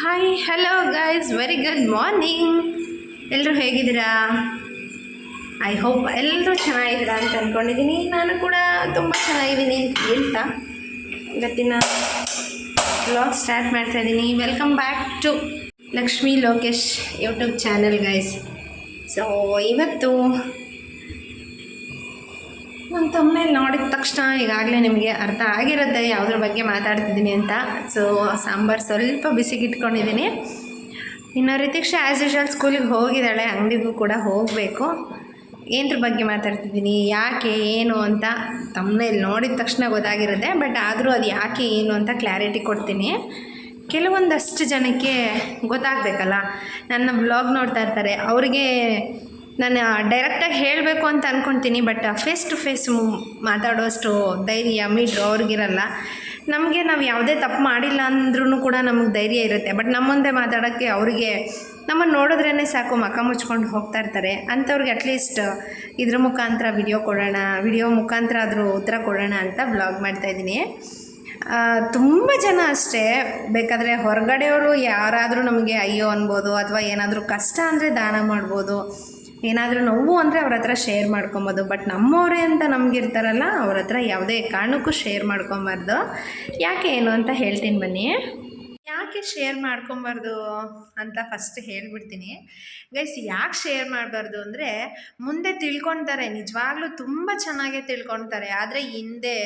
Hi hello guys, very good morning. ಎಲ್ಲರೂ ಹೇಗಿದ್ದೀರಾ? I hope ಎಲ್ಲರೂ ಚೆನ್ನಾಗಿದ್ದೀರಾ ಅಂತ ಅಂದ್ಕೊಂಡಿದ್ದೀನಿ. ನಾನು ಕೂಡ ತುಂಬ ಚೆನ್ನಾಗಿದ್ದೀನಿ ಅಂತ ಹೇಳ್ತಾ ಇವತ್ತಿನ ವ್ಲಾಗ್ ಸ್ಟಾರ್ಟ್ ಮಾಡ್ತಾಯಿದ್ದೀನಿ. Welcome back to Lakshmi Lokesh YouTube channel guys. So ಇವತ್ತು ನನ್ನ ತಮ್ಮನೇಲಿ ನೋಡಿದ ತಕ್ಷಣ ಈಗಾಗಲೇ ನಿಮಗೆ ಅರ್ಥ ಆಗಿರುತ್ತೆ ಯಾವುದ್ರ ಬಗ್ಗೆ ಮಾತಾಡ್ತಿದ್ದೀನಿ ಅಂತ. ಸೊ ಸಾಂಬಾರು ಸ್ವಲ್ಪ ಬಿಸಿಗಿಟ್ಕೊಂಡಿದ್ದೀನಿ. ಇನ್ನು ರಿತೀಕ್ಷಾ ಆ್ಯಸ್ ಯೂಶುವಲ್ ಸ್ಕೂಲಿಗೆ ಹೋಗಿದ್ದಾಳೆ, ಅಂಗಡಿಗೂ ಕೂಡ ಹೋಗಬೇಕು. ಏನರ ಬಗ್ಗೆ ಮಾತಾಡ್ತಿದ್ದೀನಿ, ಯಾಕೆ ಏನು ಅಂತ ತಮ್ಮನೇಲಿ ನೋಡಿದ ತಕ್ಷಣ ಗೊತ್ತಾಗಿರುತ್ತೆ. ಬಟ್ ಆದರೂ ಅದು ಯಾಕೆ ಏನು ಅಂತ ಕ್ಲಾರಿಟಿ ಕೊಡ್ತೀನಿ. ಕೆಲವೊಂದಷ್ಟು ಜನಕ್ಕೆ ಗೊತ್ತಾಗಬೇಕಲ್ಲ, ನನ್ನ ಬ್ಲಾಗ್ ನೋಡ್ತಾ ಇರ್ತಾರೆ, ಅವರಿಗೆ ನಾನು ಡೈರೆಕ್ಟಾಗಿ ಹೇಳಬೇಕು ಅಂತ ಅಂದ್ಕೊಳ್ತೀನಿ. ಬಟ್ ಫೇಸ್ ಟು ಫೇಸ್ ಮಾತಾಡೋಷ್ಟು ಧೈರ್ಯ ಮೀಡ್ರು ಅವ್ರಿಗಿರಲ್ಲ. ನಮಗೆ ನಾವು ಯಾವುದೇ ತಪ್ಪು ಮಾಡಿಲ್ಲ ಅಂದ್ರೂ ಕೂಡ ನಮಗೆ ಧೈರ್ಯ ಇರುತ್ತೆ. ಬಟ್ ನಮ್ಮ ಮುಂದೆ ಮಾತಾಡೋಕ್ಕೆ ಅವರಿಗೆ ನಮ್ಮನ್ನು ನೋಡಿದ್ರೇ ಸಾಕು, ಮುಖ ಮುಚ್ಕೊಂಡು ಹೋಗ್ತಾ ಇರ್ತಾರೆ. ಅಂಥವ್ರಿಗೆ ಅಟ್ಲೀಸ್ಟ್ ಇದ್ರ ಮುಖಾಂತರ ವಿಡಿಯೋ ಮುಖಾಂತರ ಆದರೂ ಉತ್ತರ ಕೊಡೋಣ ಅಂತ ಬ್ಲಾಗ್ ಮಾಡ್ತಾಯಿದ್ದೀನಿ. ತುಂಬ ಜನ ಅಷ್ಟೇ, ಬೇಕಾದರೆ ಹೊರಗಡೆಯವರು ಯಾರಾದರೂ ನಮಗೆ ಅಯ್ಯೋ ಅನ್ಬೋದು, ಅಥವಾ ಏನಾದರೂ ಕಷ್ಟ ಅಂದರೆ ದಾನ ಮಾಡ್ಬೋದು, ಏನಾದರೂ ನೋವು ಅಂದರೆ ಅವ್ರ ಹತ್ರ ಶೇರ್ ಮಾಡ್ಕೊಬೋದು. ಬಟ್ ನಮ್ಮವರೇ ಅಂತ ನಮಗಿರ್ತಾರಲ್ಲ, ಅವ್ರ ಹತ್ರ ಯಾವುದೇ ಕಾರಣಕ್ಕೂ ಶೇರ್ ಮಾಡ್ಕೊಬಾರ್ದು. ಯಾಕೆ ಏನು ಅಂತ ಹೇಳ್ತೀನಿ ಬನ್ನಿ. ಯಾಕೆ ಶೇರ್ ಮಾಡ್ಕೊಬಾರ್ದು ಅಂತ ಫಸ್ಟ್ ಹೇಳ್ಬಿಡ್ತೀನಿ ಗೈಸ್. ಯಾಕೆ ಶೇರ್ ಮಾಡಬಾರ್ದು ಅಂದರೆ, ಮುಂದೆ ತಿಳ್ಕೊತಾರೆ, ನಿಜವಾಗ್ಲೂ ತುಂಬ ಚೆನ್ನಾಗೇ ತಿಳ್ಕೊತಾರೆ. ಆದರೆ ಹಿಂದೆ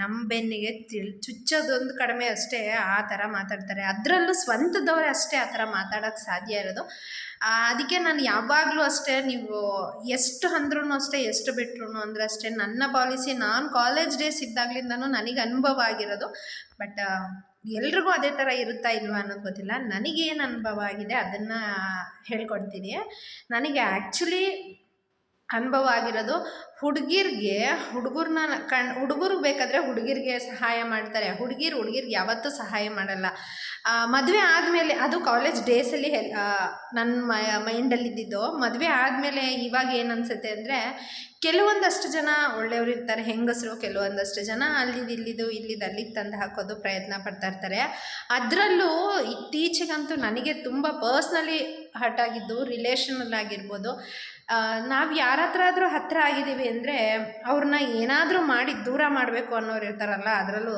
ನಮ್ಮ ಬೆನ್ನಿಗೆ ಚುಚ್ಚೋದೊಂದು ಕಡಿಮೆ ಅಷ್ಟೇ, ಆ ಥರ ಮಾತಾಡ್ತಾರೆ. ಅದರಲ್ಲೂ ಸ್ವಂತದವರೇ ಅಷ್ಟೇ ಆ ಥರ ಮಾತಾಡೋಕ್ಕೆ ಸಾಧ್ಯ ಇರೋದು. ಅದಕ್ಕೆ ನಾನು ಯಾವಾಗಲೂ ಅಷ್ಟೇ, ನೀವು ಎಷ್ಟು ಅಂದ್ರೂ ಅಷ್ಟೇ, ಎಷ್ಟು ಬಿಟ್ರು ಅಂದರೆ ಅಷ್ಟೇ, ನನ್ನ ಪಾಲಿಸಿ ನಾನು ಕಾಲೇಜ್ ಡೇಸ್ ಇದ್ದಾಗಲಿಂದನೂ ನನಗೆ ಅನುಭವ ಆಗಿರೋದು. ಬಟ್ ಎಲ್ರಿಗೂ ಅದೇ ಥರ ಇರುತ್ತಾ ಇಲ್ವಾ ಅನ್ನೋದು ಗೊತ್ತಿಲ್ಲ. ನನಗೇನು ಅನುಭವ ಆಗಿದೆ ಅದನ್ನು ಹೇಳ್ಕೊಡ್ತೀನಿ. ನನಗೆ ಆ್ಯಕ್ಚುಲಿ ಅನುಭವ ಆಗಿರೋದು, ಹುಡುಗರು ಬೇಕಾದರೆ ಹುಡುಗಿರಿಗೆ ಸಹಾಯ ಮಾಡ್ತಾರೆ, ಹುಡುಗಿರಿಗೆ ಯಾವತ್ತೂ ಸಹಾಯ ಮಾಡಲ್ಲ. ಮದುವೆ ಆದಮೇಲೆ, ಅದು ಕಾಲೇಜ್ ಡೇಸಲ್ಲಿ ನನ್ನ ಮೈಂಡಲ್ಲಿದ್ದಿದ್ದು. ಮದುವೆ ಆದಮೇಲೆ ಇವಾಗ ಏನು ಅನಿಸುತ್ತೆ ಅಂದರೆ, ಕೆಲವೊಂದಷ್ಟು ಜನ ಒಳ್ಳೆಯವರು ಇರ್ತಾರೆ ಹೆಂಗಸರು, ಕೆಲವೊಂದಷ್ಟು ಜನ ಇಲ್ಲಿದ್ದು ಅಲ್ಲಿಗೆ ತಂದು ಹಾಕೋದು ಪ್ರಯತ್ನ ಪಡ್ತಾ ಇರ್ತಾರೆ. ಅದರಲ್ಲೂ ಇತ್ತೀಚೆಗಂತೂ ನನಗೆ ತುಂಬ ಪರ್ಸ್ನಲಿ ಹರ್ಟ್ ಆಗಿದ್ದು ರಿಲೇಷನಲ್ಲಾಗಿರ್ಬೋದು. ನಾವು ಯಾರ ಹತ್ರ ಆದರೂ ಹತ್ತಿರ ಆಗಿದ್ದೀವಿ ಅಂದರೆ ಅವ್ರನ್ನ ಏನಾದರೂ ಮಾಡಿ ದೂರ ಮಾಡಬೇಕು ಅನ್ನೋರು ಇರ್ತಾರಲ್ಲ. ಅದರಲ್ಲೂ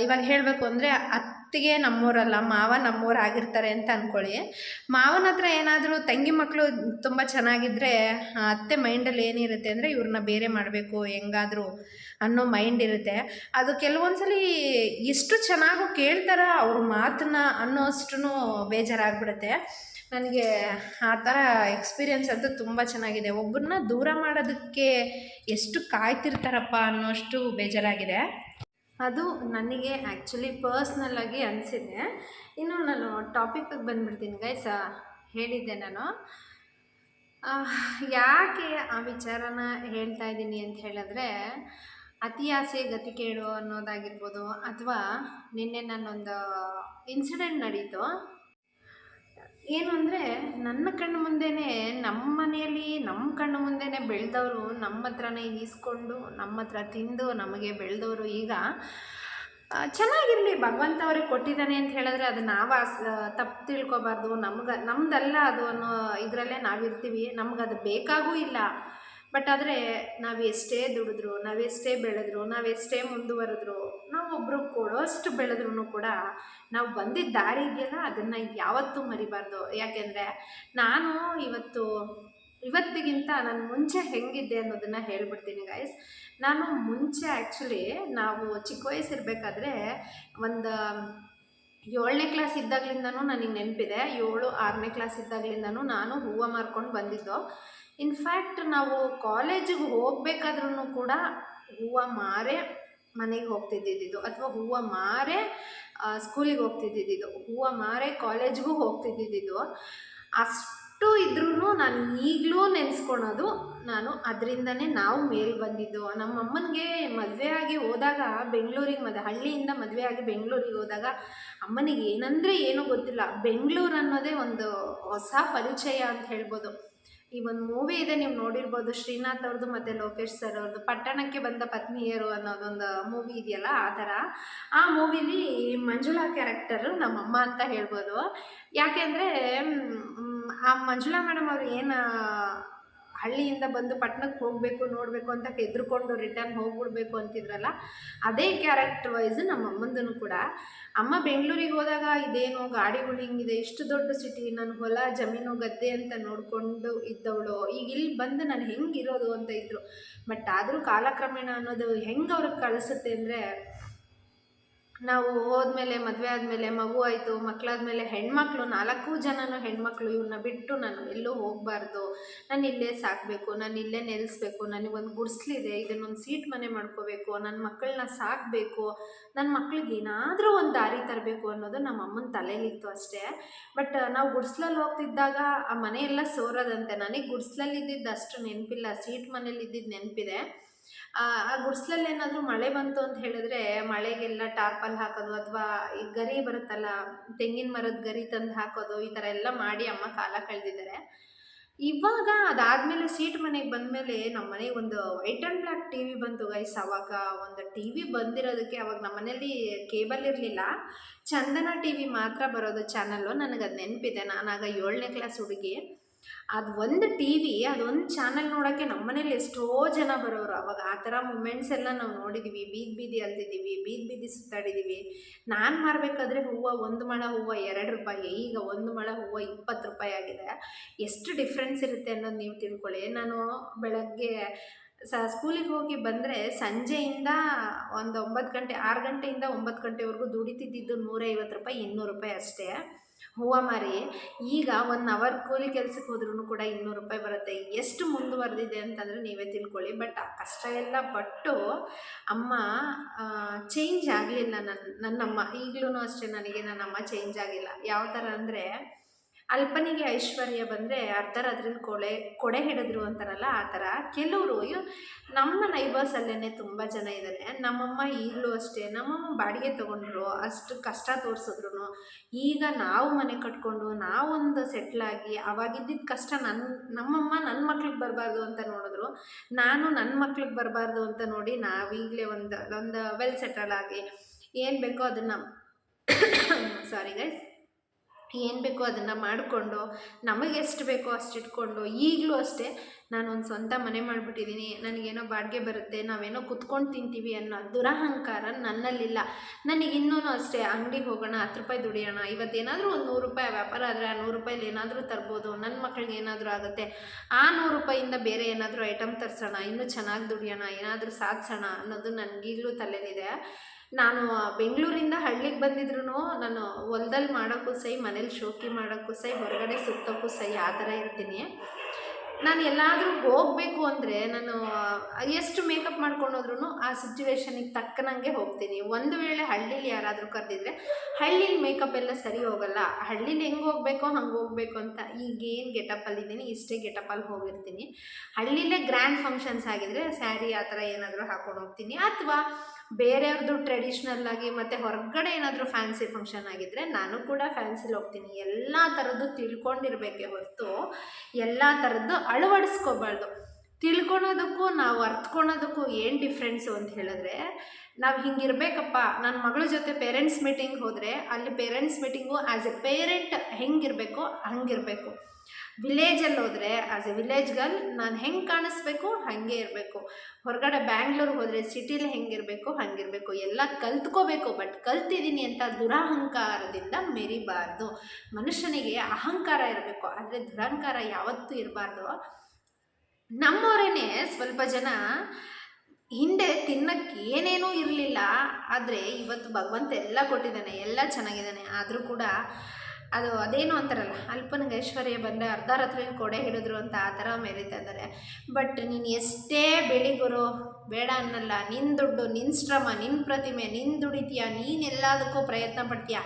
ಇವಾಗ ಹೇಳಬೇಕು ಅಂದರೆ, ಅತ್ತಿಗೆ ನಮ್ಮೂರಲ್ಲ, ಮಾವ ನಮ್ಮೂರು ಆಗಿರ್ತಾರೆ ಅಂತ ಅಂದ್ಕೊಳ್ಳಿ. ಮಾವನ ಹತ್ರ ಏನಾದರೂ ತಂಗಿ ಮಕ್ಕಳು ತುಂಬ ಚೆನ್ನಾಗಿದ್ದರೆ ಅತ್ತೆ ಮೈಂಡಲ್ಲಿ ಏನಿರುತ್ತೆ ಅಂದರೆ, ಇವ್ರನ್ನ ಬೇರೆ ಮಾಡಬೇಕು ಹೆಂಗಾದರೂ ಅನ್ನೋ ಮೈಂಡ್ ಇರುತ್ತೆ. ಅದು ಕೆಲವೊಂದ್ಸಲ ಎಷ್ಟು ಚೆನ್ನಾಗೂ ಕೇಳ್ತಾರ ಅವ್ರ ಮಾತನ್ನ ಅನ್ನೋಷ್ಟು ಬೇಜಾರಾಗ್ಬಿಡುತ್ತೆ. ನನಗೆ ಆ ಥರ ಎಕ್ಸ್ಪೀರಿಯೆನ್ಸ್ ಅಂತೂ ತುಂಬ ಚೆನ್ನಾಗಿದೆ. ಒಬ್ಬರನ್ನ ದೂರ ಮಾಡೋದಕ್ಕೆ ಎಷ್ಟು ಕಾಯ್ತಿರ್ತಾರಪ್ಪ ಅನ್ನೋಷ್ಟು ಬೇಜಾರಾಗಿದೆ. ಅದು ನನಗೆ ಆ್ಯಕ್ಚುಲಿ ಪರ್ಸ್ನಲ್ಲಾಗಿ ಅನಿಸಿದೆ. ಇನ್ನು ನಾನು ಟಾಪಿಕ್ಗೆ ಬಂದುಬಿಡ್ತೀನಿ ಗೈಸ್. ಹೇಳಿದ್ದೆ ನಾನು ಯಾಕೆ ಆ ವಿಚಾರನ ಹೇಳ್ತಾ ಇದ್ದೀನಿ ಅಂತ ಹೇಳಿದ್ರೆ, ಅತಿ ಆಸೆ ಗತಿ ಕೇಳು ಅನ್ನೋದಾಗಿರ್ಬೋದು, ಅಥವಾ ನಿನ್ನೆ ನನ್ನೊಂದು ಇನ್ಸಿಡೆಂಟ್ ನಡೀತು. ಏನು ಅಂದರೆ, ನನ್ನ ಕಣ್ಣು ಮುಂದೆಯೇ, ನಮ್ಮ ಮನೆಯಲ್ಲಿ ನಮ್ಮ ಕಣ್ಣು ಮುಂದೆಯೇ ಬೆಳೆದವರು, ನಮ್ಮ ಹತ್ರನೇ ಈಸ್ಕೊಂಡು ನಮ್ಮ ಹತ್ರ ತಿಂದು ನಮಗೆ ಬೆಳೆದವರು ಈಗ ಚೆನ್ನಾಗಿರಲಿ, ಭಗವಂತ ಅವ್ರಿಗೆ ಕೊಟ್ಟಿದ್ದಾನೆ ಅಂತ ಹೇಳಿದ್ರೆ ಅದು ನಾವು ತಪ್ಪು ತಿಳ್ಕೊಬಾರ್ದು. ನಮ್ದಲ್ಲ ಅದು ಅನ್ನೋ ಇದರಲ್ಲೇ ನಾವಿರ್ತೀವಿ. ನಮಗದು ಬೇಕಾಗೂ ಇಲ್ಲ. ಬಟ್ ಆದರೆ ನಾವು ಎಷ್ಟೇ ದುಡಿದ್ರು, ನಾವೆಷ್ಟೇ ಬೆಳೆದ್ರು, ನಾವೆಷ್ಟೇ ಮುಂದುವರೆದ್ರು, ನಾವು ಒಬ್ರಿಗೆ ಕೊಡೋಷ್ಟು ಬೆಳೆದ್ರೂ ಕೂಡ ನಾವು ಬಂದಿದ್ದ ದಾರಿ ಇದೆಯಲ್ಲ, ಅದನ್ನು ಯಾವತ್ತೂ ಮರಿಬಾರ್ದು. ಯಾಕೆಂದರೆ ನಾನು ಇವತ್ತಿಗಿಂತ ನಾನು ಮುಂಚೆ ಹೆಂಗಿದ್ದೆ ಅನ್ನೋದನ್ನು ಹೇಳ್ಬಿಡ್ತೀನಿ ಗೈಸ್. ನಾನು ಮುಂಚೆ ಆ್ಯಕ್ಚುಲಿ ನಾವು ಚಿಕ್ಕ ವಯಸ್ಸಿರಬೇಕಾದ್ರೆ ಒಂದು 7ನೇ ಕ್ಲಾಸ್ ಇದ್ದಾಗಲಿಂದನೂ ನನಗೆ ನೆನಪಿದೆ. 7-6ನೇ ಕ್ಲಾಸ್ ಇದ್ದಾಗಲಿಂದನೂ ನಾನು ಹೂವು ಮಾರ್ಕೊಂಡು ಬಂದಿದ್ದು. ಇನ್ಫ್ಯಾಕ್ಟ್ ನಾವು ಕಾಲೇಜಿಗೆ ಹೋಗಬೇಕಾದ್ರೂ ಕೂಡ ಹೂವು ಮಾರೇ ಮನೆಗೆ ಹೋಗ್ತಿದ್ದಿದ್ದು, ಅಥವಾ ಹೂವು ಮಾರೇ ಸ್ಕೂಲಿಗೆ ಹೋಗ್ತಿದ್ದಿದ್ದು, ಹೂವು ಮಾರೇ ಕಾಲೇಜ್ಗೂ ಹೋಗ್ತಿದ್ದಿದ್ದು. ಅಷ್ಟು ಇದ್ರೂ ನಾನು ಈಗಲೂ ನೆನೆಸ್ಕೊಳೋದು, ನಾನು ಅದರಿಂದನೇ ನಾವು ಮೇಲೆ ಬಂದಿದ್ದು. ನಮ್ಮ ಅಮ್ಮನಿಗೆ ಮದುವೆ ಆಗಿ ಹೋದಾಗ ಬೆಂಗಳೂರಿಗೆ ಹಳ್ಳಿಯಿಂದ ಮದುವೆ ಆಗಿ ಬೆಂಗಳೂರಿಗೆ ಹೋದಾಗ ಅಮ್ಮನಿಗೆ ಏನಂದರೆ ಏನೂ ಗೊತ್ತಿಲ್ಲ. ಬೆಂಗಳೂರು ಅನ್ನೋದೇ ಒಂದು ಹೊಸ ಪರಿಚಯ ಅಂತ ಹೇಳ್ಬೋದು. ಈ ಒಂದು ಮೂವಿ ಇದೆ, ನೀವು ನೋಡಿರ್ಬೋದು, ಶ್ರೀನಾಥ್ ಅವ್ರದ್ದು ಮತ್ತು ಲೋಕೇಶ್ ಸರ್ ಅವ್ರದ್ದು, ಪಟ್ಟಣಕ್ಕೆ ಬಂದ ಪತ್ನಿಯರು ಅನ್ನೋದೊಂದು ಮೂವಿ ಇದೆಯಲ್ಲ, ಆ ಥರ. ಆ ಮೂವಿಲಿ ಮಂಜುಳಾ ಕ್ಯಾರೆಕ್ಟರು ನಮ್ಮಮ್ಮ ಅಂತ ಹೇಳ್ಬೋದು. ಯಾಕೆ ಅಂದರೆ ಆ ಮಂಜುಳಾ ಮೇಡಮ್ ಅವರು ಏನು ಹಳ್ಳಿಯಿಂದ ಬಂದು ಪಟ್ಟಣಕ್ಕೆ ಹೋಗಬೇಕು ನೋಡಬೇಕು ಅಂತ ಹೆದರ್ಕೊಂಡು ರಿಟರ್ನ್ ಹೋಗ್ಬಿಡ್ಬೇಕು ಅಂತಿದ್ರಲ್ಲ, ಅದೇ ಕ್ಯಾರೆಕ್ಟರ್ ವೈಸ್ ನಮ್ಮ ಅಮ್ಮಂದೂ ಕೂಡ. ಅಮ್ಮ ಬೆಂಗಳೂರಿಗೆ ಹೋದಾಗ ಇದೇನೋ ಗಾಡಿಗಳು ಹಿಂಗಿದೆ, ಇಷ್ಟು ದೊಡ್ಡ ಸಿಟಿ, ನಾನು ಹೊಲ ಜಮೀನು ಗದ್ದೆ ಅಂತ ನೋಡಿಕೊಂಡು ಇದ್ದವಳು, ಈಗ ಇಲ್ಲಿ ಬಂದು ನಾನು ಹೆಂಗಿರೋದು ಅಂತ ಇದ್ದರು. ಬಟ್ ಆದರೂ ಕಾಲಕ್ರಮೇಣ ಅನ್ನೋದು ಹೆಂಗೆ ಅವ್ರಿಗೆ ಕಳಿಸುತ್ತೆ ಅಂದರೆ, ನಾವು ಹೋದ್ಮೇಲೆ ಮದುವೆ ಆದಮೇಲೆ ಮಗು ಆಯಿತು, ಮಕ್ಕಳಾದ್ಮೇಲೆ ಹೆಣ್ಮಕ್ಳು 4 ಜನನೂ ಹೆಣ್ಮಕ್ಳು, ಇವ್ರನ್ನ ಬಿಟ್ಟು ನಾನು ಎಲ್ಲೂ ಹೋಗಬಾರ್ದು, ನಾನು ಇಲ್ಲೇ ಸಾಕಬೇಕು, ನಾನು ಇಲ್ಲೇ ನೆಲೆಸ್ಬೇಕು, ನನಗೊಂದು ಗುಡಿಸ್ಲಿದೆ, ಇದನ್ನೊಂದು ಸೀಟ್ ಮನೆ ಮಾಡ್ಕೋಬೇಕು, ನನ್ನ ಮಕ್ಕಳನ್ನ ಸಾಕಬೇಕು, ನನ್ನ ಮಕ್ಳಿಗೆ ಏನಾದರೂ ಒಂದು ದಾರಿ ತರಬೇಕು ಅನ್ನೋದು ನಮ್ಮ ಅಮ್ಮನ ತಲೆಯಲ್ಲಿತ್ತು ಅಷ್ಟೇ. ಬಟ್ ನಾವು ಗುಡಿಸ್ಲಲ್ಲಿ ಹೋಗ್ತಿದ್ದಾಗ ಆ ಮನೆಯೆಲ್ಲ ಸೋರೋದಂತೆ. ನನಗೆ ಗುಡಿಸ್ಲಲ್ಲಿ ಇದ್ದಿದ್ದು ಅಷ್ಟು ನೆನಪಿಲ್ಲ, ಸೀಟ್ ಮನೇಲಿ ಇದ್ದಿದ್ದು ನೆನಪಿದೆ. ಆ ಗುಡಿಸ್ಲಲ್ಲಿ ಏನಾದರೂ ಮಳೆ ಬಂತು ಅಂತ ಹೇಳಿದ್ರೆ, ಮಳೆಗೆಲ್ಲ ಟಾರ್ಪಲ್ ಹಾಕೋದು, ಅಥವಾ ಈ ಗರಿ ಬರುತ್ತಲ್ಲ, ತೆಂಗಿನ ಮರದ ಗರಿ ತಂದು ಹಾಕೋದು, ಈ ಥರ ಎಲ್ಲ ಮಾಡಿ ಅಮ್ಮ ಕಾಲ ಕಳೆದಿದ್ದಾರೆ. ಇವಾಗ ಅದಾದಮೇಲೆ ಸೀಟ್ ಮನೆಗೆ ಬಂದಮೇಲೆ ನಮ್ಮ ಮನೆಗೆ ಒಂದು white and black T V ಬಂತು ಗೈಸ್. ಅವಾಗ ಒಂದು ಟಿ ವಿ ಬಂದಿರೋದಕ್ಕೆ, ಅವಾಗ ನಮ್ಮ ಮನೇಲಿ ಕೇಬಲ್ ಇರಲಿಲ್ಲ, ಚಂದನ ಟಿ ವಿ ಮಾತ್ರ ಬರೋದು ಚಾನಲ್ಲು. ನನಗದು ನೆನಪಿದೆ, ನಾನಾಗ 7ನೇ ಕ್ಲಾಸ್ ಹುಡುಗಿ. ಅದು ಒಂದು ಟಿ ವಿ, ಅದೊಂದು ಚಾನಲ್ ನೋಡೋಕ್ಕೆ ನಮ್ಮ ಮನೇಲಿ ಎಷ್ಟೋ ಜನ ಬರೋರು. ಅವಾಗ ಆ ಥರ ಮೂಮೆಂಟ್ಸ್ ಎಲ್ಲ ನಾವು ನೋಡಿದ್ದೀವಿ. ಬೀದಿ ಬೀದಿ ಅಲ್ದಿದ್ದೀವಿ, ಬೀದಿ ಬೀದಿ ಸುತ್ತಾಡಿದ್ದೀವಿ. ನಾನು ಮಾರಬೇಕಾದ್ರೆ ಹೂವು, 1 ಮೊಳ ಹೂವು 2 ರೂಪಾಯಿ, ಈಗ 1 ಮೊಳ ಹೂವು 20 ರೂಪಾಯಿ ಆಗಿದೆ. ಎಷ್ಟು ಡಿಫ್ರೆನ್ಸ್ ಇರುತ್ತೆ ಅನ್ನೋದು ನೀವು ತಿಳ್ಕೊಳ್ಳಿ. ನಾನು ಬೆಳಗ್ಗೆ ಸ್ಕೂಲಿಗೆ ಹೋಗಿ ಬಂದರೆ ಸಂಜೆಯಿಂದ ಒಂದು 9 ಗಂಟೆ, 6 ಗಂಟೆಯಿಂದ 9 ಗಂಟೆವರೆಗೂ ದುಡಿತಿದ್ದಿದ್ದು 150 ರೂಪಾಯಿ 200 ರೂಪಾಯಿ ಅಷ್ಟೇ ಹೂವು ಮಾರಿ. ಈಗ 1 ಅವರ್ ಕೂಲಿ ಕೆಲಸಕ್ಕೆ ಹೋದ್ರೂ ಕೂಡ 200 ರೂಪಾಯಿ ಬರುತ್ತೆ. ಎಷ್ಟು ಮುಂದುವರೆದಿದೆ ಅಂತಂದರೆ ನೀವೇ ತಿಳ್ಕೊಳ್ಳಿ. ಬಟ್ ಆ ಕಷ್ಟ ಎಲ್ಲ ಪಟ್ಟು ಅಮ್ಮ ಚೇಂಜ್ ಆಗಲಿಲ್ಲ. ನನ್ನಮ್ಮ ಈಗಲೂ ಅಷ್ಟೇ, ನನಗೆ ನನ್ನಮ್ಮ ಚೇಂಜ್ ಆಗಿಲ್ಲ. ಯಾವ ಥರ ಅಂದರೆ, ಅಲ್ಪನಿಗೆ ಐಶ್ವರ್ಯ ಬಂದರೆ ಅರ್ಧರಾತ್ರಿಲಿ ಕೊಡೆ ಹಿಡಿದ್ರು ಅಂತಾರಲ್ಲ, ಆ ಥರ ಕೆಲವರು ನಮ್ಮ ನೈಬರ್ಸಲ್ಲೇ ತುಂಬ ಜನ ಇದ್ದಾರೆ. ನಮ್ಮಮ್ಮ ಈಗಲೂ ಅಷ್ಟೇ, ನಮ್ಮಮ್ಮ ಬಾಡಿಗೆ ತೊಗೊಂಡ್ರು, ಅಷ್ಟು ಕಷ್ಟ ತೋರಿಸಿದ್ರು. ಈಗ ನಾವು ಮನೆ ಕಟ್ಕೊಂಡು ನಾವೊಂದು ಸೆಟ್ಲಾಗಿ, ಅವಾಗಿದ್ದಿದ್ದ ಕಷ್ಟ ನಮ್ಮಮ್ಮ ನನ್ನ ಮಕ್ಳಿಗೆ ಬರಬಾರ್ದು ಅಂತ ನೋಡಿದ್ರು, ನಾನು ನನ್ನ ಮಕ್ಳಿಗೆ ಬರಬಾರ್ದು ಅಂತ ನೋಡಿ ನಾವೀಗಲೇ ಒಂದು ವೆಲ್ ಸೆಟಲ್ ಆಗಿ ಏನು ಬೇಕೋ ಅದನ್ನು ಸಾರಿ ಗೈಸ್, ಏನು ಬೇಕೋ ಅದನ್ನು ಮಾಡಿಕೊಂಡು, ನಮಗೆ ಎಷ್ಟು ಬೇಕೋ ಅಷ್ಟು ಇಟ್ಕೊಂಡು, ಈಗಲೂ ಅಷ್ಟೇ ನಾನೊಂದು ಸ್ವಂತ ಮನೆ ಮಾಡಿಬಿಟ್ಟಿದ್ದೀನಿ, ನನಗೇನೋ ಬಾಡಿಗೆ ಬರುತ್ತೆ, ನಾವೇನೋ ಕುತ್ಕೊಂಡು ತಿಂತೀವಿ ಅನ್ನೋ ದುರಹಂಕಾರ ನನ್ನಲ್ಲಿಲ್ಲ. ನನಗಿನ್ನೂ ಅಷ್ಟೇ, ಅಂಗಡಿಗೆ ಹೋಗೋಣ, 10 ರೂಪಾಯಿ ದುಡಿಯೋಣ, ಇವತ್ತೇನಾದರೂ ಒಂದು 100 ರೂಪಾಯಿ ವ್ಯಾಪಾರ ಆದರೆ ಆ 100 ರೂಪಾಯಲ್ಲಿ ಏನಾದರೂ ತರ್ಬೋದು, ನನ್ನ ಮಕ್ಕಳಿಗೆ ಏನಾದರೂ ಆಗುತ್ತೆ, ಆ 100 ರೂಪಾಯಿಂದ ಬೇರೆ ಏನಾದರೂ ಐಟಮ್ ತರಿಸೋಣ, ಇನ್ನೂ ಚೆನ್ನಾಗಿ ದುಡಿಯೋಣ, ಏನಾದರೂ ಸಾಧಿಸೋಣ ಅನ್ನೋದು ನನಗೀಗಲೂ ತಲೆಯಲ್ಲಿದೆ. ನಾನು ಬೆಂಗಳೂರಿಂದ ಹಳ್ಳಿಗೆ ಬಂದಿದ್ರು ನಾನು ಹೊಲ್ದಲ್ಲಿ ಮಾಡೋಕ್ಕೂ ಸೈ, ಮನೇಲಿ ಶೋಕಿ ಮಾಡೋಕ್ಕೂ ಸೈ, ಹೊರಗಡೆ ಸುತ್ತೋಕ್ಕೂ ಸೈ, ಆ ಥರ ಇರ್ತೀನಿ. ನಾನು ಎಲ್ಲಾದರೂ ಹೋಗಬೇಕು ಅಂದರೆ ನಾನು ಎಷ್ಟು ಮೇಕಪ್ ಮಾಡ್ಕೊಂಡು ಹೋದ್ರೂ ಆ ಸಿಚುವೇಶನಿಗೆ ತಕ್ಕನಂಗೆ ಹೋಗ್ತೀನಿ. ಒಂದು ವೇಳೆ ಹಳ್ಳೀಲಿ ಯಾರಾದರೂ ಕರೆದಿದ್ರೆ, ಹಳ್ಳೀಲಿ ಮೇಕಪ್ ಎಲ್ಲ ಸರಿ ಹೋಗಲ್ಲ, ಹಳ್ಳೀಲಿ ಹೆಂಗೆ ಹೋಗಬೇಕೋ ಹಂಗೆ ಹೋಗಬೇಕು ಅಂತ ಈಗೇನು ಗೆಟಪಲ್ಲಿದ್ದೀನಿ ಇಷ್ಟೇ ಗೆಟಪಲ್ಲಿ ಹೋಗಿರ್ತೀನಿ. ಹಳ್ಳೀಲೇ ಗ್ರ್ಯಾಂಡ್ ಫಂಕ್ಷನ್ಸ್ ಆಗಿದ್ರೆ ಸ್ಯಾರಿ ಆ ಥರ ಏನಾದರೂ ಹಾಕ್ಕೊಂಡು ಹೋಗ್ತೀನಿ, ಅಥವಾ ಬೇರೆಯವ್ರದ್ದು ಟ್ರೆಡಿಷ್ನಲ್ ಆಗಿ ಮತ್ತು ಹೊರಗಡೆ ಏನಾದರೂ ಫ್ಯಾನ್ಸಿ ಫಂಕ್ಷನ್ ಆಗಿದ್ದರೆ ನಾನು ಕೂಡ ಫ್ಯಾನ್ಸಿಲಿ ಹೋಗ್ತೀನಿ. ಎಲ್ಲ ಥರದ್ದು ತಿಳ್ಕೊಂಡಿರಬೇಕೇ ಹೊರತು ಎಲ್ಲ ಥರದ್ದು ಅಳವಡಿಸ್ಕೋಬಾರ್ದು. ತಿಳ್ಕೊಳೋದಕ್ಕೂ ನಾವು ಅರ್ಥಕೊಳೋದಕ್ಕೂ ಏನು ಡಿಫ್ರೆನ್ಸು ಅಂತ ಹೇಳಿದ್ರೆ, ನಾವು ಹಿಂಗಿರಬೇಕಪ್ಪ. ನನ್ನ ಮಗಳ ಜೊತೆ ಪೇರೆಂಟ್ಸ್ ಮೀಟಿಂಗ್ ಹೋದರೆ ಅಲ್ಲಿ parents meeting as a parent ಹೆಂಗಿರಬೇಕೋ ಹಂಗಿರಬೇಕು. ವಿಲೇಜಲ್ಲಿ ಹೋದರೆ ಆ್ಯಸ್ ಎ ವಿಲೇಜ್ ಗರ್ಲ್ ನಾನು ಹೆಂಗೆ ಕಾಣಿಸ್ಬೇಕು ಹಾಗೆ ಇರಬೇಕು. ಹೊರಗಡೆ ಬ್ಯಾಂಗ್ಳೂರಿಗೆ ಹೋದರೆ ಸಿಟಿಲಿ ಹೆಂಗಿರಬೇಕು ಹಂಗಿರಬೇಕು. ಎಲ್ಲ ಕಲ್ತ್ಕೋಬೇಕು. ಬಟ್ ಕಲ್ತಿದ್ದೀನಿ ಅಂತ ದುರಹಂಕಾರದಿಂದ ಮೆರಿಬಾರ್ದು. ಮನುಷ್ಯನಿಗೆ ಅಹಂಕಾರ ಇರಬೇಕು, ಆದರೆ ದುರಹಂಕಾರ ಯಾವತ್ತೂ ಇರಬಾರ್ದು. ನಮ್ಮವರೇ ಸ್ವಲ್ಪ ಜನ ಹಿಂದೆ ತಿನ್ನಕ್ಕೆ ಏನೇನೂ ಇರಲಿಲ್ಲ, ಆದರೆ ಇವತ್ತು ಭಗವಂತ ಎಲ್ಲ ಕೊಟ್ಟಿದ್ದಾನೆ, ಎಲ್ಲ ಚೆನ್ನಾಗಿದ್ದಾನೆ. ಆದರೂ ಕೂಡ ಅದೇನು ಅಂತಾರಲ್ಲ, ಅಲ್ಪನಿಗೆ ಐಶ್ವರ್ಯ ಬಂದರೆ ಅರ್ಧ ರಾತ್ರಿಯಲ್ಲಿ ಕೊಡೆ ಹಿಡಿದ್ರು ಅಂತ ಆ ಥರ ಮೆರೀತಾ ಇದ್ದಾರೆ. ಬಟ್ ನೀನು ಎಷ್ಟೇ ಬೆಳಿಗುರು ಬೇಡ ಅನ್ನಲ್ಲ, ನಿನ್ನ ದುಡ್ಡು, ನಿನ್ನ ಶ್ರಮ, ನಿನ್ನ ಪ್ರತಿಮೆ, ನಿನ್ನ ದುಡಿತೀಯ, ನೀನೆಲ್ಲದಕ್ಕೂ ಪ್ರಯತ್ನ ಪಡ್ತೀಯ.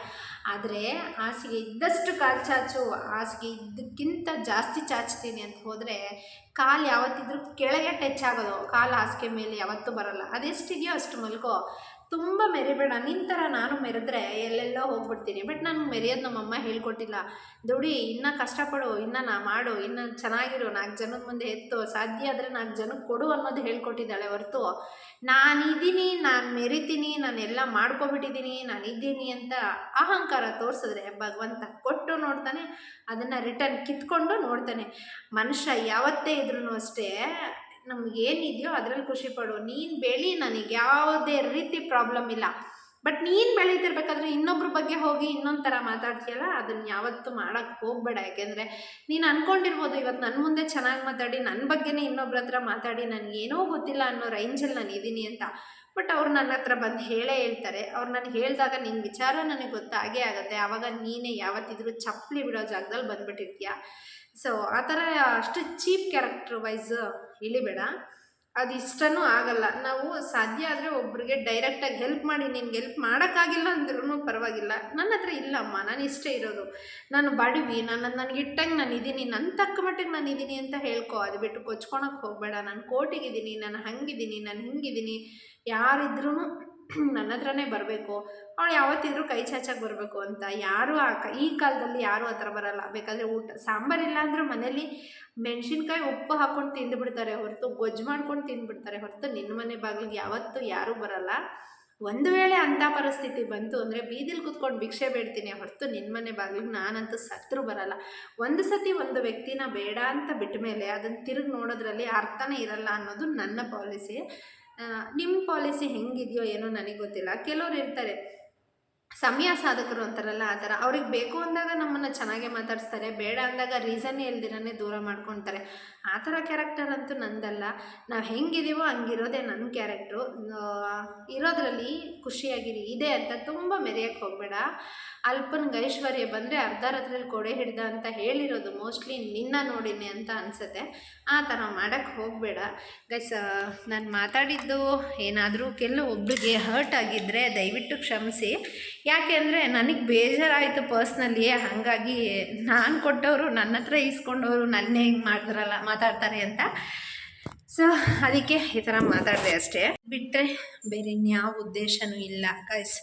ಆದರೆ ಹಾಸಿಗೆ ಇದ್ದಷ್ಟು ಕಾಲು ಚಾಚು, ಹಾಸಿಗೆ ಇದ್ದಕ್ಕಿಂತ ಜಾಸ್ತಿ ಚಾಚ್ತೀನಿ ಅಂತ ಹೋದರೆ ಕಾಲು ಯಾವತ್ತಿದ್ರೂ ಕೆಳಗೆ ಟಚ್ ಆಗೋದು, ಕಾಲು ಹಾಸಿಗೆ ಮೇಲೆ ಯಾವತ್ತೂ ಬರೋಲ್ಲ. ಅದೆಷ್ಟಿದೆಯೋ ಅಷ್ಟು ಮಲ್ಕೋ. ತುಂಬ ಮೆರಿಬೇಡ, ನಿನ್ನ ಥರ ನಾನು ಮೆರೆದ್ರೆ ಎಲ್ಲೆಲ್ಲೋ ಹೋಗ್ಬಿಡ್ತೀನಿ. ಬಟ್ ನಾನು ಮೆರೆಯೋದು ನಮ್ಮಮ್ಮ ಹೇಳ್ಕೊಟ್ಟಿಲ್ಲ. ದುಡಿ, ಇನ್ನೂ ಕಷ್ಟಪಡು, ಇನ್ನೂ ಮಾಡು, ಇನ್ನೂ ಚೆನ್ನಾಗಿರು, 4 ಜನದ ಮುಂದೆ ಎತ್ತು, ಸಾಧ್ಯ ಆದರೆ 4 ಜನಕ್ಕೆ ಕೊಡು ಅನ್ನೋದು ಹೇಳ್ಕೊಟ್ಟಿದ್ದಾಳೆ ಹೊರತು ನಾನಿದ್ದೀನಿ, ನಾನು ಮೆರಿತೀನಿ, ನಾನೆಲ್ಲ ಮಾಡ್ಕೊಬಿಟ್ಟಿದ್ದೀನಿ, ನಾನಿದ್ದೀನಿ ಅಂತ ಅಹಂಕಾರ ತೋರಿಸಿದ್ರೆ ಭಗವಂತ ಕೊಟ್ಟು ನೋಡ್ತಾನೆ, ಅದನ್ನು ರಿಟರ್ನ್ ಕಿತ್ಕೊಂಡು ನೋಡ್ತಾನೆ. ಮನುಷ್ಯ ಯಾವತ್ತೇ ಇದ್ರೂ ಅಷ್ಟೇ ನಮಗೇನಿದೆಯೋ ಅದರಲ್ಲಿ ಖುಷಿಪಡು. ನೀನು ಬೆಳಿ, ನನಗೆ ಯಾವುದೇ ರೀತಿ ಪ್ರಾಬ್ಲಮ್ ಇಲ್ಲ. ಬಟ್ ನೀನು ಬೆಳೀತಿರ್ಬೇಕಾದ್ರೆ ಇನ್ನೊಬ್ರ ಬಗ್ಗೆ ಹೋಗಿ ಇನ್ನೊಂದು ಥರ ಮಾತಾಡ್ತೀಯಲ್ಲ, ಅದನ್ನು ಯಾವತ್ತೂ ಮಾಡೋಕ್ಕೆ ಹೋಗಬೇಡ. ಯಾಕೆಂದರೆ ನೀನು ಅಂದ್ಕೊಂಡಿರ್ಬೋದು ಇವತ್ತು ನನ್ನ ಮುಂದೆ ಚೆನ್ನಾಗಿ ಮಾತಾಡಿ, ನನ್ನ ಬಗ್ಗೆನೇ ಇನ್ನೊಬ್ರ ಹತ್ರ ಮಾತಾಡಿ ನನಗೇನೋ ಗೊತ್ತಿಲ್ಲ ಅನ್ನೋ ರೇಂಜಲ್ಲಿ ನಾನು ಇದ್ದೀನಿ ಅಂತ. ಬಟ್ ಅವ್ರು ನನ್ನ ಹತ್ರ ಬಂದು ಹೇಳ್ತಾರೆ. ಅವ್ರು ನನಗೆ ಹೇಳಿದಾಗ ನಿನ್ನ ವಿಚಾರ ನನಗೆ ಗೊತ್ತಾಗೇ ಆಗುತ್ತೆ. ಆವಾಗ ನೀನೇ ಯಾವತ್ತಿದ್ರೂ ಚಪ್ಪಲಿ ಬಿಡೋ ಜಾಗದಲ್ಲಿ ಬಂದುಬಿಟ್ಟಿರ್ತೀಯ. ಸೊ ಆ ಥರ ಅಷ್ಟು ಚೀಪ್ ಕ್ಯಾರೆಕ್ಟರ್ ವೈಸ್ ಇಳಿಬೇಡ, ಅದು ಇಷ್ಟನೂ ಆಗಲ್ಲ. ನಾವು ಸಾಧ್ಯ ಆದರೆ ಒಬ್ರಿಗೆ ಡೈರೆಕ್ಟಾಗಿ ಹೆಲ್ಪ್ ಮಾಡಿ, ನಿನ್ಗೆ ಹೆಲ್ಪ್ ಮಾಡೋಕ್ಕಾಗಿಲ್ಲ ಅಂದ್ರೂ ಪರವಾಗಿಲ್ಲ, ನನ್ನ ಹತ್ರ ಇಲ್ಲಮ್ಮ, ನಾನು ಇಷ್ಟೇ ಇರೋದು, ನಾನು ಬಡವಿ, ನನಗೆ ಇಟ್ಟಂಗೆ ನಾನು ಇದ್ದೀನಿ, ನನ್ನ ತಕ್ಕ ಮಟ್ಟಿಗೆ ನಾನು ಇದ್ದೀನಿ ಅಂತ ಹೇಳ್ಕೊ. ಅದು ಬಿಟ್ಟು ಕೊಚ್ಕೊಳಕ್ಕೆ ಹೋಗಬೇಡ. ನಾನು ಕೋಟಿಗಿದ್ದೀನಿ, ನಾನು ಹಂಗಿದ್ದೀನಿ, ನಾನು ಹಿಂಗಿದ್ದೀನಿ, ಯಾರಿದ್ರೂ ನನ್ನ ಹತ್ರನೇ ಬರಬೇಕು, ಅವಳು ಯಾವತ್ತಿದ್ರೂ ಕೈ ಚಾಚಕ್ಕೆ ಬರಬೇಕು ಅಂತ ಯಾರೂ ಈ ಕಾಲದಲ್ಲಿ ಯಾರೂ ಆ ಥರ ಬರಲ್ಲ. ಬೇಕಾದರೆ ಊಟ ಸಾಂಬಾರಿಲ್ಲ ಅಂದ್ರೆ ಮನೇಲಿ ಮೆಣಸಿನ್ಕಾಯಿ ಉಪ್ಪು ಹಾಕ್ಕೊಂಡು ತಿಂದುಬಿಡ್ತಾರೆ ಹೊರತು, ಗೊಜ್ಜು ಮಾಡ್ಕೊಂಡು ತಿಂದುಬಿಡ್ತಾರೆ ಹೊರತು ನಿನ್ನ ಮನೆ ಬಾಗಿಲಿಗೆ ಯಾವತ್ತೂ ಯಾರೂ ಬರಲ್ಲ. ಒಂದು ವೇಳೆ ಅಂಥ ಪರಿಸ್ಥಿತಿ ಬಂತು ಅಂದರೆ ಬೀದಿಲಿ ಕೂತ್ಕೊಂಡು ಭಿಕ್ಷೆ ಬೇಡ್ತೀನಿ ಹೊರತು ನಿನ್ನ ಮನೆ ಬಾಗಿಲಿಗೆ ನಾನಂತೂ ಸತ್ರು ಬರಲ್ಲ. ಒಂದು ಸತಿ ಒಂದು ವ್ಯಕ್ತಿನ ಬೇಡ ಅಂತ ಬಿಟ್ಟ ಮೇಲೆ ಅದನ್ನು ತಿರುಗಿ ನೋಡೋದ್ರಲ್ಲಿ ಅರ್ಥನೇ ಇರಲ್ಲ ಅನ್ನೋದು ನನ್ನ ಪಾಲಿಸಿ. ನಿಮ್ಮ ಪಾಲಿಸಿ ಹೆಂಗಿದೆಯೋ ಏನೋ ನನಗೆ ಗೊತ್ತಿಲ್ಲ. ಕೆಲವ್ರು ಇರ್ತಾರೆ ಸಮಯ ಸಾಧಕರು ಅಂತಾರಲ್ಲ, ಆ ಥರ ಅವ್ರಿಗೆ ಬೇಕು ಅಂದಾಗ ನಮ್ಮನ್ನು ಚೆನ್ನಾಗೇ ಮಾತಾಡಿಸ್ತಾರೆ, ಬೇಡ ಅಂದಾಗ ರೀಸನ್ನೇ ಇಲ್ದಿರೇ ದೂರ ಮಾಡ್ಕೊತಾರೆ. ಆ ಥರ ಕ್ಯಾರೆಕ್ಟರ್ ಅಂತೂ ನಂದಲ್ಲ. ನಾವು ಹೆಂಗಿದೀವೋ ಹಂಗಿರೋದೇ ನನ್ನ ಕ್ಯಾರೆಕ್ಟ್ರು. ಇರೋದ್ರಲ್ಲಿ ಖುಷಿಯಾಗಿರಿ, ಇದೆ ಅಂತ ತುಂಬ ಮೆರೆಯೋಕ್ಕೆ ಹೋಗಬೇಡ. ಅಲ್ಪನಿಗೆ ಐಶ್ವರ್ಯ ಬಂದರೆ ಅರ್ಧ ರಾತ್ರಿಯಲ್ಲಿ ಕೊಡೆ ಹಿಡ್ದ ಅಂತ ಹೇಳಿರೋದು ಮೋಸ್ಟ್ಲಿ ನಿನ್ನ ನೋಡಿನಿ ಅಂತ ಅನಿಸುತ್ತೆ. ಆ ಥರ ಮಾಡೋಕ್ಕೆ ಹೋಗಬೇಡ ಗೈಸ್. ನಾನು ಮಾತಾಡಿದ್ದು ಏನಾದರೂ ಕೆಲವೊಬ್ಬರಿಗೆ ಹರ್ಟ್ ಆಗಿದ್ದರೆ ದಯವಿಟ್ಟು ಕ್ಷಮಿಸಿ. ಯಾಕೆ ಅಂದರೆ ನನಗೆ ಬೇಜಾರಾಯಿತು ಪರ್ಸ್ನಲಿ. ಹಾಗಾಗಿ ನಾನು ಕೊಟ್ಟವರು ನನ್ನ ಹತ್ರ ಇಸ್ಕೊಂಡವರು ನನ್ನೇ ಹಿಂಗೆ ಮಾತಾಡ್ತಾರೆ ಅಂತ. ಸೊ ಅದಕ್ಕೆ ಈ ಥರ ಮಾತಾಡಿದೆ ಅಷ್ಟೇ, ಬಿಟ್ಟರೆ ಬೇರೆ ಇನ್ಯಾವ ಉದ್ದೇಶನೂ ಇಲ್ಲ ಗೈಸ್.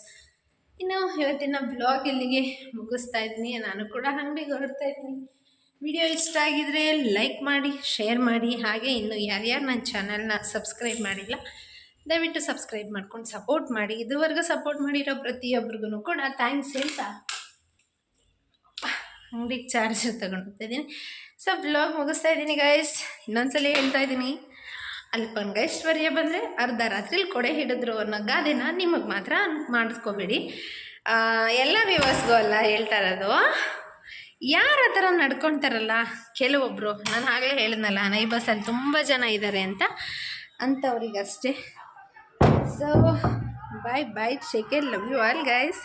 ಇನ್ನು ಇವತ್ತಿನ ಬ್ಲಾಗ್ ಇಲ್ಲಿಗೆ ಮುಗಿಸ್ತಾ ಇದ್ದೀನಿ. ನಾನು ಕೂಡ ಅಂಗಡಿಗೆ ಹೊರಡ್ತಾ ಇದ್ದೀನಿ. ವಿಡಿಯೋ ಇಷ್ಟ ಆಗಿದರೆ ಲೈಕ್ ಮಾಡಿ, ಶೇರ್ ಮಾಡಿ. ಹಾಗೆ ಇನ್ನು ಯಾರ್ಯಾರು ನನ್ನ ಚಾನಲ್ನ ಸಬ್ಸ್ಕ್ರೈಬ್ ಮಾಡಿಲ್ಲ ದಯವಿಟ್ಟು ಸಬ್ಸ್ಕ್ರೈಬ್ ಮಾಡ್ಕೊಂಡು ಸಪೋರ್ಟ್ ಮಾಡಿ. ಇದುವರೆಗೂ ಸಪೋರ್ಟ್ ಮಾಡಿರೋ ಪ್ರತಿಯೊಬ್ರಿಗೂ ಕೂಡ ಥ್ಯಾಂಕ್ಸ್ ಹೇಳ್ತಾ ಅಂಗಡಿಗೆ ಚಾರ್ಜರ್ ತೊಗೊಂಡಿದ್ದೀನಿ. ಸೊ ಬ್ಲಾಗ್ ಮುಗಿಸ್ತಾ ಇದ್ದೀನಿ ಗೈಸ್. ಇನ್ನೊಂದ್ಸಲ ಹೇಳ್ತಾ ಇದ್ದೀನಿ, ಅಲ್ಪನಿಗೆ ಐಶ್ವರ್ಯ ಬಂದರೆ ಅರ್ಧ ರಾತ್ರಿಲಿ ಕೊಡೆ ಹಿಡಿದ್ರು ಅನ್ನೋ ಗಾದೆನ ನಿಮಗೆ ಮಾತ್ರ ಮಾಡಿಸ್ಕೋಬೇಡಿ. ಎಲ್ಲ ವ್ಯೂವರ್ಸ್ಗೂ ಅಲ್ಲ ಹೇಳ್ತಾ ಇರೋದು. ಯಾರು ಆ ಥರ ನಡ್ಕೊಳ್ತಾರಲ್ಲ ಕೆಲವೊಬ್ಬರು, ನಾನು ಆಗಲೇ ಹೇಳಿದ್ನಲ್ಲ ನೈಬರ್ಸಲ್ಲಿ ತುಂಬ ಜನ ಇದ್ದಾರೆ ಅಂತ, ಅಂಥವ್ರಿಗಷ್ಟೇ. So bye bye, take care, love you all guys.